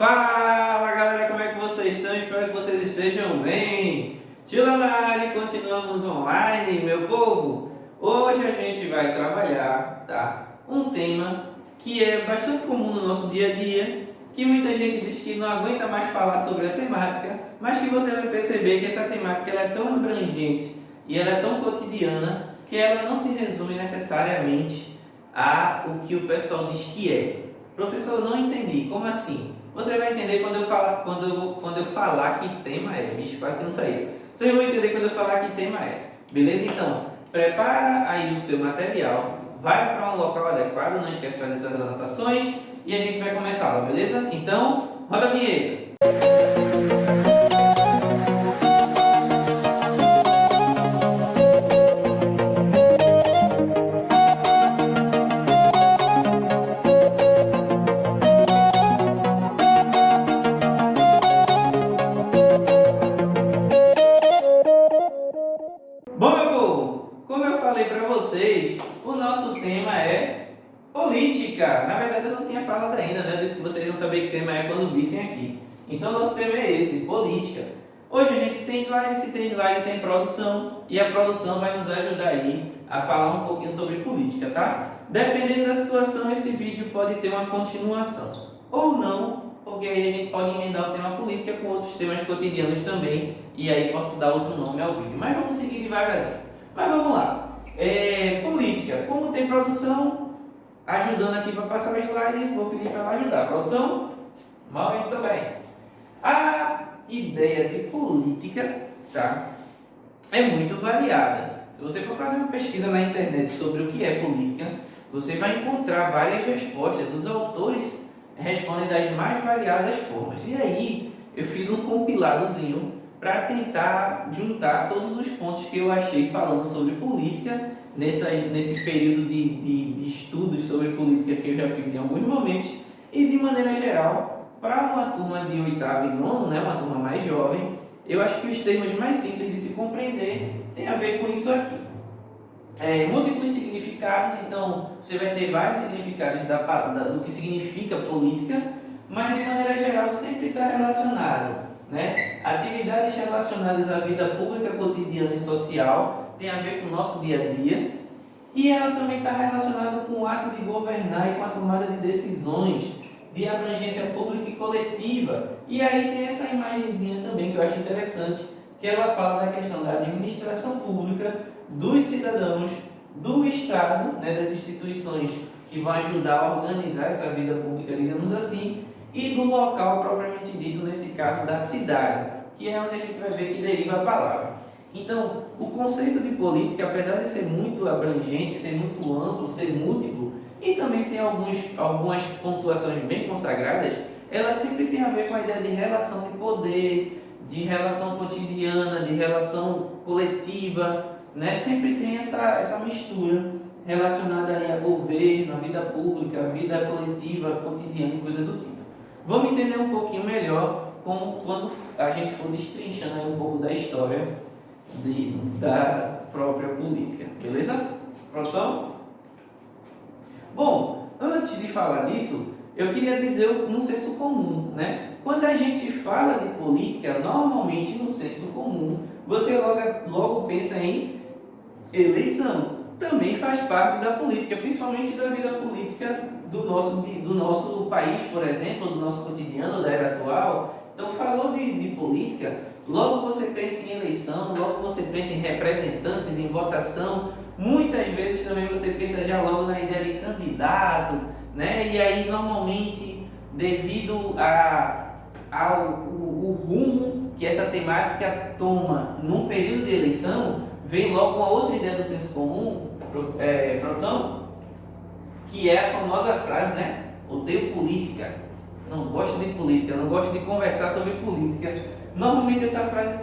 Fala galera, como é que vocês estão? Espero que vocês estejam bem. Tio Leonardo, continuamos online, meu povo. Hoje a gente vai trabalhar, um tema que é bastante comum no nosso dia a dia, que muita gente diz que não aguenta mais falar sobre a temática, mas que você vai perceber que essa temática ela é tão abrangente e ela é tão cotidiana que ela não se resume necessariamente a o que o pessoal diz que é. Professor, não entendi. Como assim? Você vai entender quando eu falar que tema é. Vixe, quase que não saiu. Vocês vão entender quando eu falar que tema é. Beleza? Então, prepara aí o seu material, vai para um local adequado, não esquece de fazer suas anotações e a gente vai começar a aula, beleza? Então, roda a vinheta. Bom, meu povo, como eu falei para vocês, o nosso tema é política. Na verdade, eu não tinha falado ainda, né? Eu disse que vocês iam saber que tema é quando vissem aqui. Então, nosso tema é esse, política. Hoje a gente tem slide, se tem slide, tem produção, e a produção vai nos ajudar aí a falar um pouquinho sobre política, tá? Dependendo da situação, esse vídeo pode ter uma continuação, ou não, porque aí a gente pode emendar o tema política com outros temas cotidianos também, e aí posso dar outro nome ao vídeo. Mas vamos seguir devagarzinho. Mas vamos lá. Política. Como tem produção, ajudando aqui para passar o slide, vou pedir para ela ajudar. Produção? Muito bem. A ideia de política, é muito variada. Se você for fazer uma pesquisa na internet sobre o que é política, você vai encontrar várias respostas. Os autores respondem das mais variadas formas. E aí, eu fiz um compiladozinho para tentar juntar todos os pontos que eu achei falando sobre política nesse período de estudos sobre política que eu já fiz em alguns momentos e de maneira geral, para uma turma de oitavo e nono, né, uma turma mais jovem, eu acho que os termos mais simples de se compreender tem a ver com isso aqui. Múltiplos significados, então você vai ter vários significados do que significa política, mas de maneira geral sempre está relacionado, né? Atividades relacionadas à vida pública, cotidiana e social tem a ver com o nosso dia a dia, e ela também está relacionada com o ato de governar e com a tomada de decisões de abrangência pública e coletiva. E aí tem essa imagenzinha também que eu acho interessante, que ela fala da questão da administração pública, dos cidadãos, do Estado, né, das instituições que vão ajudar a organizar essa vida pública, digamos assim, e do local propriamente dito, nesse caso da cidade, que é onde a gente vai ver que deriva a palavra. Então, o conceito de política, apesar de ser muito abrangente, ser muito amplo, ser múltiplo, e também tem algumas pontuações bem consagradas, ela sempre tem a ver com a ideia de relação de poder, de relação cotidiana, de relação coletiva, né? Sempre tem essa mistura relacionada aí a governo, a vida pública, a vida coletiva, cotidiana e coisa do tipo. Vamos entender um pouquinho melhor quando a gente for destrinchando aí um pouco da história da própria política, beleza? Produção? Bom, antes de falar disso, eu queria dizer um senso comum, né? Quando a gente fala de política, normalmente no senso comum, você logo pensa em eleição. Também faz parte da política, principalmente da vida política do nosso país, por exemplo, do nosso cotidiano, da era atual. Então, falou de política, logo você pensa em eleição, logo você pensa em representantes, em votação. Muitas vezes também você pensa já logo na ideia de candidato, né? E aí, normalmente, devido ao rumo que essa temática toma num período de eleição, vem logo uma outra ideia do senso comum, produção, que é a famosa frase, né? Odeio política, não gosto de política, não gosto de conversar sobre política. Normalmente essa frase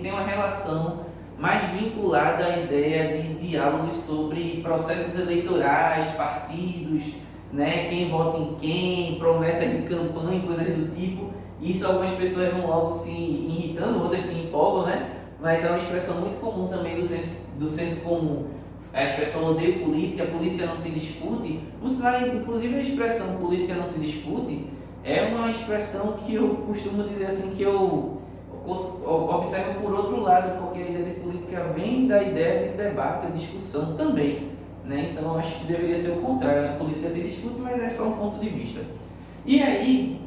tem uma relação mais vinculada à ideia de diálogos sobre processos eleitorais, partidos, né? Quem vota em quem, promessa de campanha, coisas do tipo. Isso algumas pessoas vão logo se irritando, outras se empolgam, né? Mas é uma expressão muito comum também do senso comum. A expressão odeio política, política não se discute. Inclusive a expressão política não se discute é uma expressão que eu costumo dizer assim, que eu observo por outro lado, porque a ideia de política vem da ideia de debate, de discussão também, né? Então eu acho que deveria ser o contrário, a política se discute, mas é só um ponto de vista. E aí,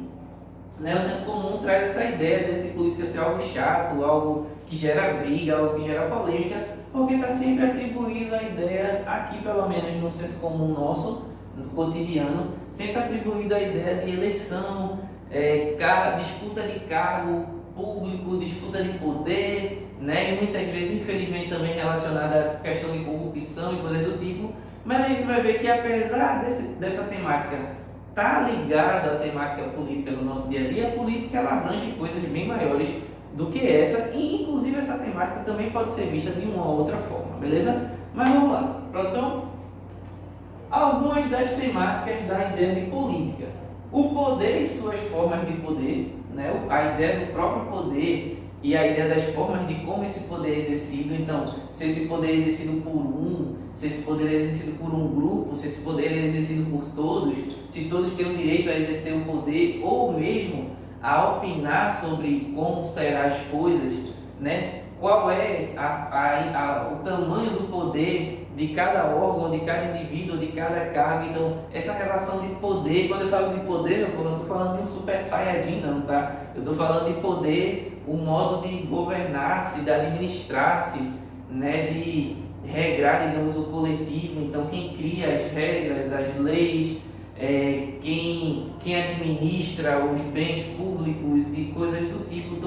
né, o senso comum traz essa ideia de política ser algo chato, algo que gera briga, algo que gera polêmica, porque está sempre atribuído a ideia, aqui pelo menos no senso comum nosso, no cotidiano, sempre atribuído a ideia de eleição, disputa de cargo público, disputa de poder, né? E muitas vezes, infelizmente, também relacionada à questão de corrupção e coisas do tipo, mas a gente vai ver que apesar dessa temática estar ligada à temática política do nosso dia a dia, a política ela abrange coisas bem maiores do que essa, e inclusive essa temática também pode ser vista de uma ou outra forma, beleza? Mas vamos lá, produção? Algumas das temáticas da ideia de política. O poder e suas formas de poder, né? A ideia do próprio poder e a ideia das formas de como esse poder é exercido. Então, se esse poder é exercido por um, se esse poder é exercido por um grupo, se esse poder é exercido por todos, se todos têm o direito a exercer o poder ou mesmo a opinar sobre como serão as coisas, né? Qual é o tamanho do poder de cada órgão, de cada indivíduo, de cada cargo. Então, essa relação de poder, quando eu falo de poder, eu não estou falando de um super saiyajin não, tá? Eu estou falando de poder, o modo de governar-se, de administrar-se, né? De regrar, digamos, o coletivo. Então, quem cria as regras, as leis, quem administra os bens públicos e coisas do tipo,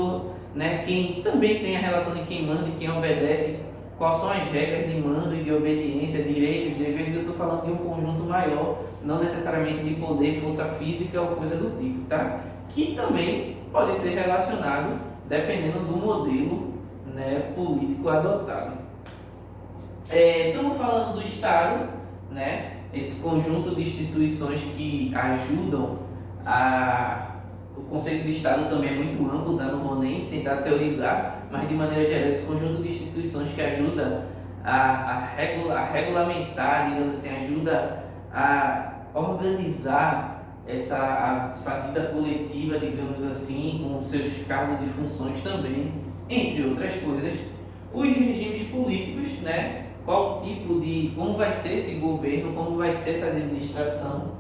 né? Quem também tem a relação de quem manda e quem obedece, quais são as regras de mando e de obediência, direitos, deveres. Eu estou falando de um conjunto maior, não necessariamente de poder, força física ou coisa do tipo, tá? Que também pode ser relacionado dependendo do modelo, né, político adotado. Estamos falando do Estado, né? Esse conjunto de instituições que ajudam o conceito de Estado também é muito amplo, tá? Não vou nem tentar teorizar, mas de maneira geral, esse conjunto de instituições que ajuda a regulamentar, digamos assim, ajuda a organizar essa vida coletiva, digamos assim, com seus cargos e funções também, entre outras coisas. Os regimes políticos, né? Como vai ser esse governo, como vai ser essa administração.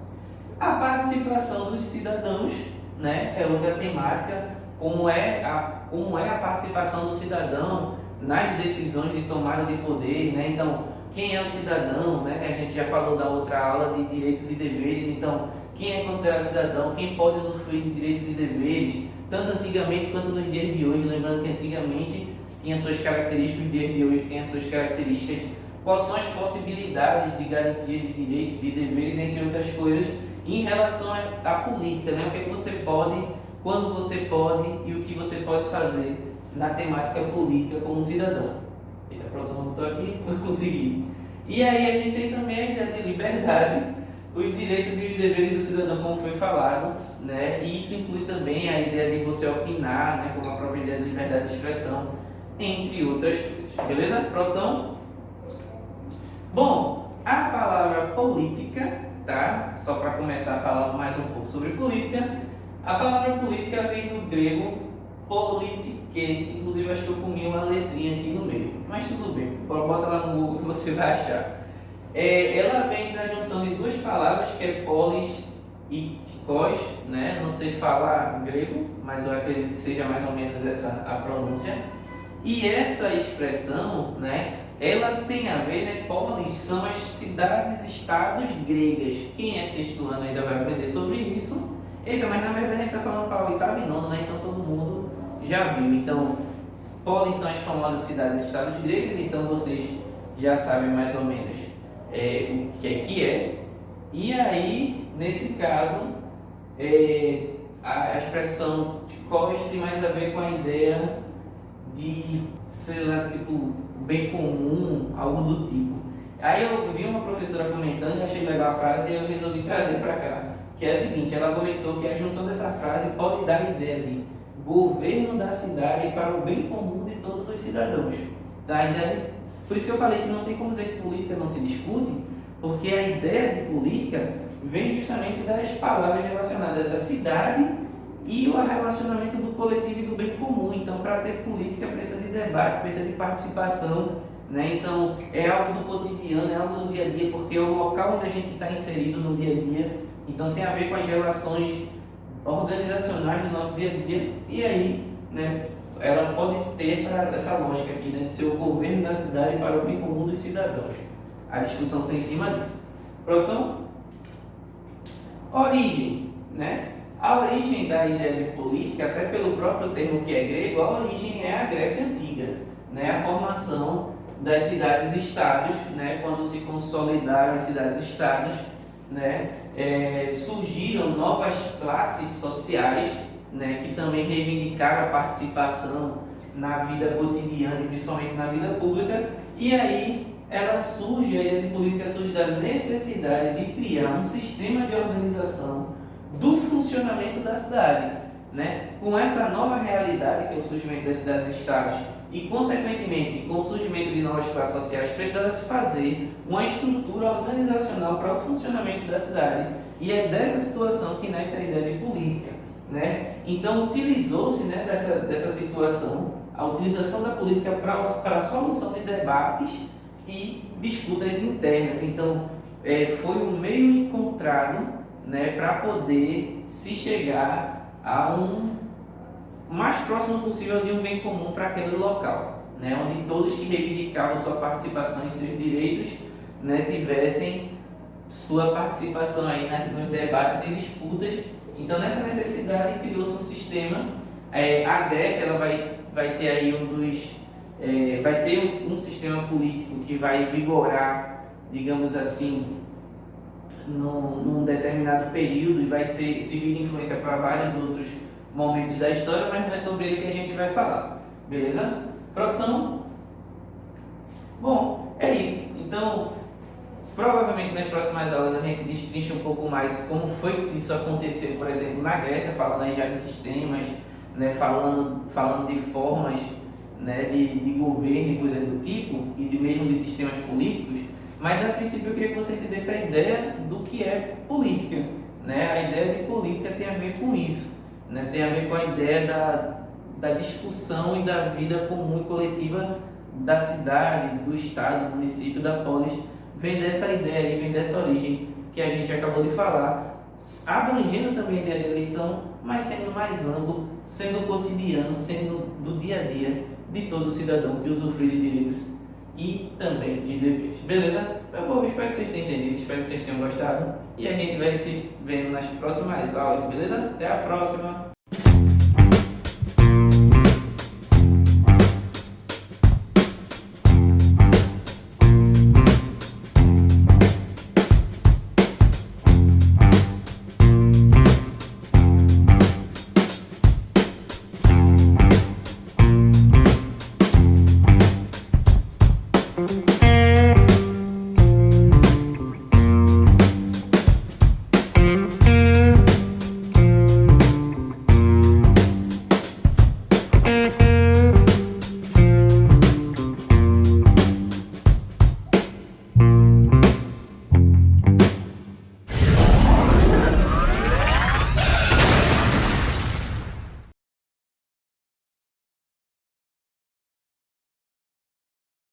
A participação dos cidadãos, né, é outra temática, como é a participação do cidadão nas decisões de tomada de poder, né? Então, quem é o cidadão, né? A gente já falou da outra aula de direitos e deveres. Então, quem é considerado cidadão, quem pode usufruir de direitos e deveres, tanto antigamente quanto nos dias de hoje, lembrando que antigamente tinha suas características, os dias de hoje tem as suas características, quais são as possibilidades de garantia de direitos, de deveres, entre outras coisas, em relação à política, né? O que é que você pode, quando você pode e o que você pode fazer na temática política como cidadão. Eita, a produção não estou aqui, não consegui. E aí a gente tem também a ideia de liberdade, os direitos e os deveres do cidadão, como foi falado, né? E isso inclui também a ideia de você opinar, né? Como a própria ideia de liberdade de expressão, entre outras coisas. Beleza, produção? Bom, a palavra política, tá? Só para começar a falar mais um pouco sobre política, a palavra política vem do grego politike, inclusive acho que eu comi uma letrinha aqui no meio, mas tudo bem, bota lá no Google que você vai achar. Ela vem da junção de duas palavras, que é polis e tikos, né? Não sei falar grego, mas eu acredito que seja mais ou menos essa a pronúncia. E essa expressão, né? Ela tem a ver, né? Polis são as cidades-estados gregas. Quem é sexto ano ainda vai aprender sobre isso. Eita, mas na verdade a gente está falando para o oitavo e nono, né? Então todo mundo já viu. Então, polis são as famosas cidades-estados gregas, então vocês já sabem mais ou menos o que é. E aí, nesse caso, a expressão tikos tem mais a ver com a ideia de, sei lá, tipo, bem comum, algo do tipo. Aí eu vi uma professora comentando e achei legal a frase e eu resolvi trazer para cá, que é a seguinte: ela comentou que a junção dessa frase pode dar a ideia de governo da cidade para o bem comum de todos os cidadãos. Por isso que eu falei que não tem como dizer que política não se discute, porque a ideia de política vem justamente das palavras relacionadas à cidade e o relacionamento do coletivo e do bem comum. Então, para ter política precisa de debate, precisa de participação, né? Então, é algo do cotidiano, é algo do dia a dia, porque é o local onde a gente está inserido no dia a dia. Então, tem a ver com as relações organizacionais do nosso dia a dia. E aí, né, ela pode ter essa lógica aqui, né, de ser o governo da cidade para o bem comum dos cidadãos. A discussão ser em cima disso. Produção? Origem, né? A origem da ideia de política, até pelo próprio termo que é grego, a origem é a Grécia Antiga, né? A formação das cidades-estados, né? Quando se consolidaram as cidades-estados, né? Surgiram novas classes sociais, né? Que também reivindicaram a participação na vida cotidiana e principalmente na vida pública, e aí ela surge, a ideia de política surge da necessidade de criar um sistema de organização do funcionamento da cidade, né? Com essa nova realidade que é o surgimento das cidades-estados e, consequentemente, com o surgimento de novas classes sociais, precisava se fazer uma estrutura organizacional para o funcionamento da cidade, e é dessa situação que nasce a ideia de política, né? Então, utilizou-se, né, dessa situação, a utilização da política para a solução de debates e disputas internas. Então, foi um meio encontrado, né, para poder se chegar a um mais próximo possível de um bem comum para aquele local, né, onde todos que reivindicavam sua participação em seus direitos, né, tivessem sua participação aí nos debates e disputas. Então, nessa necessidade, criou-se um sistema. A Grécia ela vai ter aí vai ter um sistema político que vai vigorar, digamos assim, num determinado período, e vai servir de influência para vários outros momentos da história, mas não é sobre ele que a gente vai falar, beleza? Produção? Bom, é isso. Então, provavelmente nas próximas aulas a gente destrincha um pouco mais como foi que isso aconteceu, por exemplo, na Grécia, falando aí já de sistemas, né, falando de formas, né, de governo e coisas do tipo, e mesmo de sistemas políticos. Mas, a princípio, eu queria que você entendesse a ideia do que é política, né? A ideia de política tem a ver com isso, né? Tem a ver com a ideia da discussão e da vida comum e coletiva da cidade, do estado, do município, da polis. Vem dessa ideia e vem dessa origem que a gente acabou de falar, abrangendo também a ideia de eleição, mas sendo mais amplo, sendo cotidiano, sendo do dia a dia de todo cidadão que usufrui de direitos e também de deveres. Beleza? Meu povo, espero que vocês tenham entendido, espero que vocês tenham gostado, e a gente vai se vendo nas próximas aulas, beleza? Até a próxima!